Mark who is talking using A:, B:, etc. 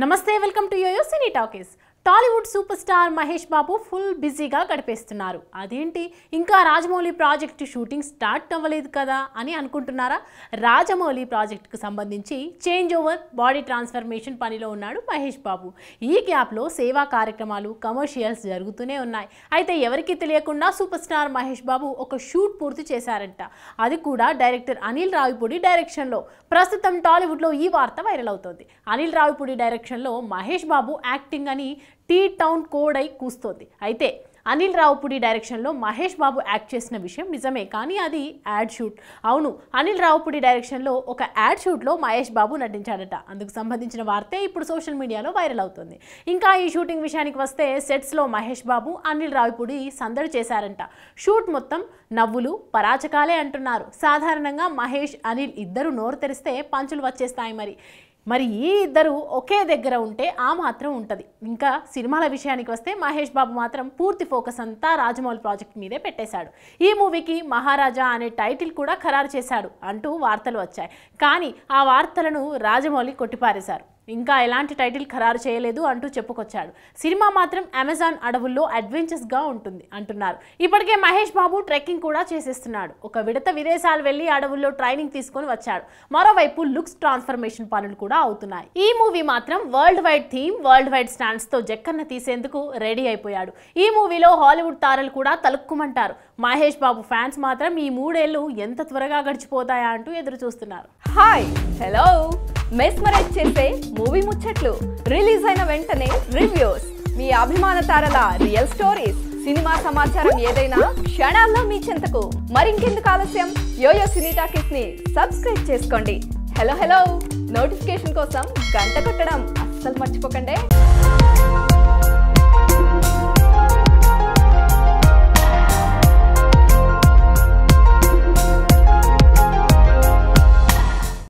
A: నమస్తే welcome to YoYo cine talkies. Tollywood super star Mahesh Babu full బిజీగా గడిపేస్తున్నారు. అదేంటి ఇంకా రాజమౌళి ప్రాజెక్టు షూటింగ్ స్టార్ట్ అవ్వలేదు కదా అని అనుకుంటున్నారా? రాజమౌళి ప్రాజెక్టుకు సంబంధించి చేంజ్ ఓవర్ బాడీ ట్రాన్స్ఫర్మేషన్ పనిలో ఉన్నాడు మహేష్ బాబు. ఈ గ్యాప్లో సేవా కార్యక్రమాలు కమర్షియల్స్ జరుగుతూనే ఉన్నాయి. అయితే ఎవరికీ తెలియకుండా సూపర్ స్టార్ మహేష్ బాబు ఒక షూట్ పూర్తి చేశారంట. అది కూడా డైరెక్టర్ అనిల్ రావిపూడి డైరెక్షన్లో. ప్రస్తుతం టాలీవుడ్లో ఈ వార్త వైరల్ అవుతోంది. అనిల్ రావిపూడి డైరెక్షన్లో మహేష్ బాబు యాక్టింగ్ అని టీ టౌన్ కోడ్ అయి కూస్తోంది. అయితే అనిల్ రావిపూడి డైరెక్షన్లో మహేష్ బాబు యాక్ట్ చేసిన విషయం నిజమే, కానీ అది యాడ్ షూట్. అవును, అనిల్ రావిపూడి డైరెక్షన్లో ఒక యాడ్ షూట్లో మహేష్ బాబు నటించాడట. అందుకు సంబంధించిన వార్తే ఇప్పుడు సోషల్ మీడియాలో వైరల్ అవుతుంది. ఇంకా ఈ షూటింగ్ విషయానికి వస్తే సెట్స్లో మహేష్ బాబు అనిల్ రావిపూడి సందడి చేశారంట. షూట్ మొత్తం నవ్వులు పరాచకాలే అంటున్నారు. సాధారణంగా మహేష్ అనిల్ ఇద్దరు నోరు తెరిస్తే పంచులు వచ్చేస్తాయి. మరి ఈ ఇద్దరు ఒకే దగ్గర ఉంటే ఆ మాత్రం ఉంటుంది. ఇంకా సినిమాల విషయానికి వస్తే మహేష్ బాబు మాత్రం పూర్తి ఫోకస్ అంతా రాజమౌళి ప్రాజెక్ట్ మీదే పెట్టేశాడు. ఈ మూవీకి మహారాజా అనే టైటిల్ కూడా ఖరారు చేశాడు అంటూ వార్తలు వచ్చాయి. కానీ ఆ వార్తలను రాజమౌళి కొట్టిపారేశారు. ఇంకా ఎలాంటి టైటిల్ ఖరారు చేయలేదు అంటూ చెప్పుకొచ్చాడు. సినిమా మాత్రం అమెజాన్ అడవుల్లో అడ్వెంచర్స్గా ఉంటుంది అంటున్నారు. ఇప్పటికే మహేష్ బాబు ట్రెక్కింగ్ కూడా చేసేస్తున్నాడు. ఒక విడత విదేశాలు వెళ్ళి అడవుల్లో ట్రైనింగ్ తీసుకొని వచ్చాడు. మరోవైపు లుక్స్ ట్రాన్స్ఫర్మేషన్ పనులు కూడా అవుతున్నాయి. ఈ మూవీ మాత్రం world wide theme, world wide స్టాండ్స్తో జక్కన్న తీసేందుకు రెడీ అయిపోయాడు. ఈ మూవీలో హాలీవుడ్ తారలు కూడా తలుక్కుమంటారు. మహేష్ బాబు ఫ్యాన్స్ మాత్రం ఈ 3 ఏళ్ళు ఎంత త్వరగా గడిచిపోతాయా అంటూ ఎదురు చూస్తున్నారు.
B: హాయ్ హలో, మెస్మరైజ్ చేసే మూవీ ముచ్చట్లు, రిలీజ్ అయిన వెంటనే రివ్యూస్, మీ అభిమాన తారల రియల్ స్టోరీస్, సినిమా సమాచారం ఏదైనా క్షణాల్లో మీ చెంతకు. మరింకెందుకు ఆలస్యం, యోయో సినీ టాకీస్ ని సబ్స్క్రైబ్ చేసుకోండి. హలో నోటిఫికేషన్ కోసం గంట కొట్టడం అస్సలు మర్చిపోకండి.